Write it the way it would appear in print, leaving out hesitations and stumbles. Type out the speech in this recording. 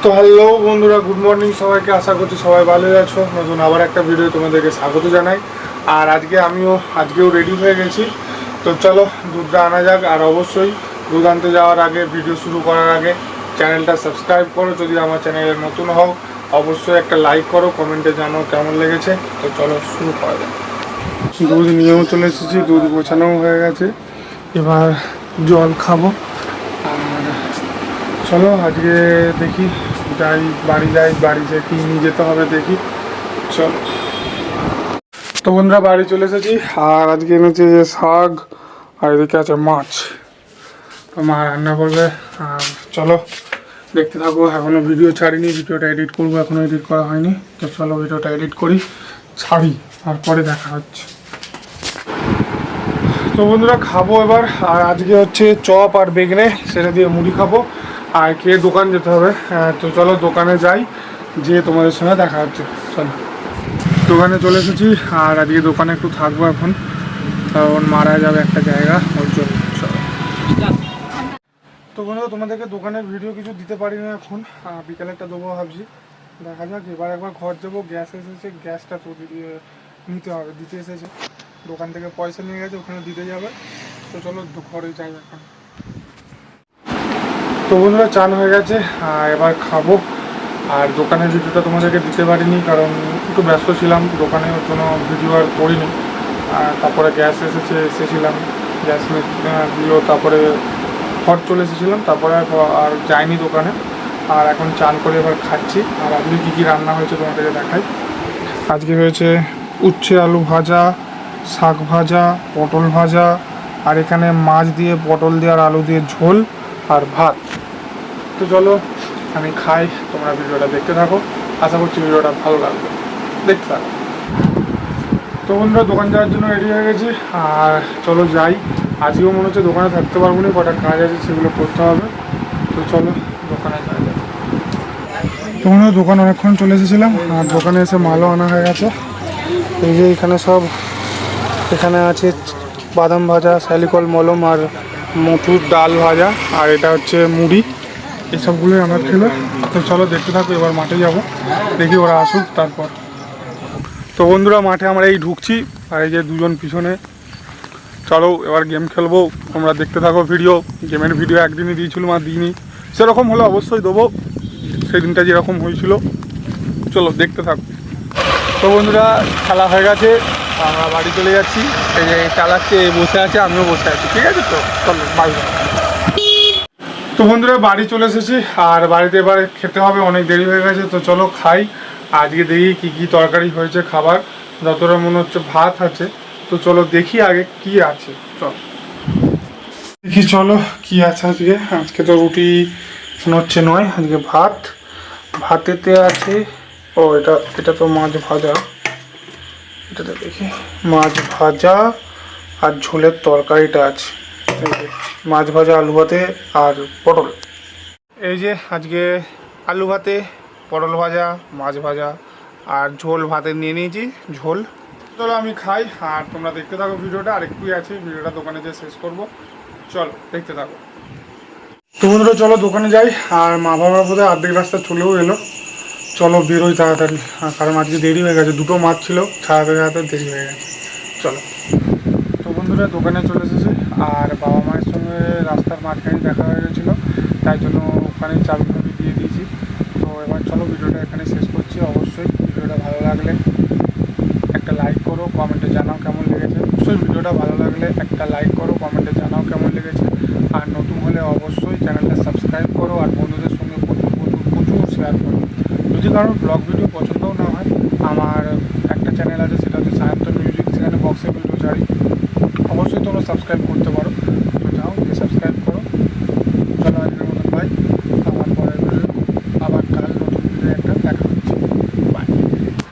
তো হ্যালো বন্ধুরা, good morning সবাইকে। আশা করছি সবাই ভালোই আছো। নতুন আবার একটা ভিডিও তোমাদেরকে স্বাগত জানাই। আর আজকেও রেডি হয়ে গেছি। তো চলো দুধটা আনা যাক। আর অবশ্যই দুধ আনতে যাওয়ার আগে, ভিডিও শুরু করার আগে চ্যানেলটা সাবস্ক্রাইব করো। যদি আমার চ্যানেলে নতুন হও অবশ্যই একটা লাইক করো, কমেন্টে জানাও কেমন লেগেছে। তো চলো শুরু করা যাক। দুধ নিয়েও চলে এসেছি, দুধ গোছানোও হয়ে গেছে। এবার জল খাবো। আর চলো আজকে দেখি বাড়ি যেয়ে কি নিয়ে যেতে হবে দেখি। চলো। তো বন্ধুরা বাড়ি চলে এসেছি। আর আজকে এনেছে যে শাক, আর এদিকে আছে মাছ। তো মা রান্না করবে। আর চলো দেখতে থাকো। এখনও ভিডিও ছাড়িনি, ভিডিওটা এডিট করবো, এখনও এডিট করা হয়নি। তো চলো ভিডিওটা এডিট করি, ছাড়ি, তারপরে দেখা হচ্ছে। তো বন্ধুরা খাবো এবার। আর আজকে হচ্ছে চপ আর বেগনে, সেটা দিয়ে মুড়ি খাবো। আর খেয়ে দোকান যেতে হবে। তো চলো দোকানে যাই, যেয়ে তোমাদের সঙ্গে দেখা হচ্ছে। চলো দোকানে চলে এসেছি। আর আজকে দোকানে একটু থাকবো এখন, কারণ মারা যাবে একটা জায়গা, ওর জন্য। চলো। তো বন্ধুরা তোমাদেরকে দোকানের ভিডিও কিছু দিতে পারি না এখন, বিকালে একটা দেবো ভাবছি, দেখা যাক। এবার একবার ঘর যাবো, গ্যাস এসেছে, গ্যাসটা তো নিতে হবে, দিতে এসেছে দোকান থেকে, পয়সা নিয়ে গেছে, ওখানে দিতে যাবে। তো চলো ঘরে যাই এখন। তো বন্ধুরা চান হয়ে গেছে, এবার খাবো। আর দোকানের ভিডিওটা তোমাদেরকে দিতে পারিনি, কারণ একটু ব্যস্ত ছিলাম, দোকানের কোনো ভিডিও আর করিনি। তারপরে গ্যাস এসেছিলাম, গ্যাস দিও, তারপরে ঘর চলে এসেছিলাম, তারপরে আর যাইনি দোকানে। আর এখন চান করে এবার খাচ্ছি। আর আজকে কী কী রান্না হয়েছে তোমাদেরকে দেখাই। আজকে হয়েছে উচ্ছে আলু ভাজা, শাক ভাজা, পটল ভাজা, আর এখানে মাছ দিয়ে, পটল দিয়ে আর আলু দিয়ে ঝোল, আর ভাত। তো চলো আমি খাই, তোমরা ভিডিওটা দেখতে থাকো। আশা করছি ভিডিওটা ভালো লাগবে, দেখতে থাকো। তো বন্ধুরা দোকান যাওয়ার জন্য রেডি হয়ে গেছি। আর চলো যাই। আজকেও মনে হচ্ছে দোকানে থাকতে পারবো না, কটা কাজ আছে সেগুলো করতে হবে। তো চলো দোকানে যাওয়া যাক। তো বন্ধুরা দোকান অনেকক্ষণ চলে এসেছিলাম। আর দোকানে এসে মালও আনা হয়ে গেছে। এই যে এখানে আছে বাদাম ভাজা, স্যালিকল মলম, আর মটুর ডাল ভাজা, আর এটা হচ্ছে মুড়ি। এসবগুলোই আমার ছিল। তো চলো দেখতে থাকো। এবার মাঠে যাব, দেখি ওরা আসুক তারপর। তো বন্ধুরা মাঠে আমরা এই ঢুকছি, আর এই যে দুজন পিছনে। চলো এবার গেম খেলবো, তোমরা দেখতে থাকো ভিডিও। গেমের ভিডিও একদিনই দিয়েছিলাম, আর দিইনি। সেরকম হলে অবশ্যই দেবো, সেদিনটা যেরকম হয়েছিল। চলো দেখতে থাকো। তো বন্ধুরা খেলা হয়ে গেছে, আমরা বাড়ি চলে যাচ্ছি। এই যে চালাচ্ছে, বসে আছে, আমিও বসে আছি, ঠিক আছে। তো চলো বাই। তো বন্ধুরা বাড়ি চলে এসেছি। আর বাড়িতে এবার খেতে হবে, অনেক দেরি হয়ে গেছে। তো চলো খাই। আজকে দেখি কী কী তরকারি হয়েছে খাবার। যতটা মনে হচ্ছে ভাত আছে। তো চলো দেখি আগে কি আছে। দেখি চলো কি আছে আজকে। আজকে তো রুটি মনে হচ্ছে নয়, আজকে ভাত। ভাতেতে আছে, ও এটা তো মাছ ভাজা। এটাতে দেখি মাছ ভাজা আর ঝোলের তরকারিটা আছে। মাছ ভাজা, আলু ভাতে আর পটল। এই যে আজকে আলু ভাতে, পটল ভাজা, মাছ ভাজা আর ঝোল ভাতে নিয়ে নিয়েছি, ঝোল। চলো আমি খাই, আর তোমরা দেখতে থাকো ভিডিওটা। আর একটুই আছে, ভিডিওটা দোকানে যেয়ে শেষ করবো। চলো দেখতে থাকো। তো বন্ধুরা চলো দোকানে যাই। আর মা বাবার বোধহয় অর্ধেক রাস্তা চলেও এলো। চলো বেরোই তাড়াতাড়ি, কারণ আজকে দেরি হয়ে গেছে, দুটো মাছ ছিল, ছাড়াতে দেরি হয়ে গেছে। চলো। তো বন্ধুরা দোকানে চলে এসেছি। আর বাবা মায়ের সঙ্গে রাস্তার মাঝখানে দেখা হয়ে গেছিলো, তাই জন্য ওখানে চাবি দিয়ে দিয়েছি। তো এবার চলো ভিডিওটা এখানে শেষ করছি। অবশ্যই ভিডিওটা ভালো লাগলে একটা লাইক করো, কমেন্টে জানাও কেমন লেগেছে। অবশ্যই ভিডিওটা ভালো লাগলে একটা লাইক করো, কমেন্টে জানাও কেমন লেগেছে। আর নতুন হলে অবশ্যই চ্যানেলটা সাবস্ক্রাইব করো, আর বন্ধুদের সঙ্গে প্রচুর শেয়ার করো। যদি কারোর ব্লগ ভিডিও পছন্দও না হয়, আমার একটা চ্যানেল আছে, সেটা হচ্ছে সায়ন্তন মিউজিক, সেখানে বক্সের ভিডিও ছাড়ি। অবশ্যই তোমরা সাবস্ক্রাইব করতে পারো। তো যাও গিয়ে সাবস্ক্রাইব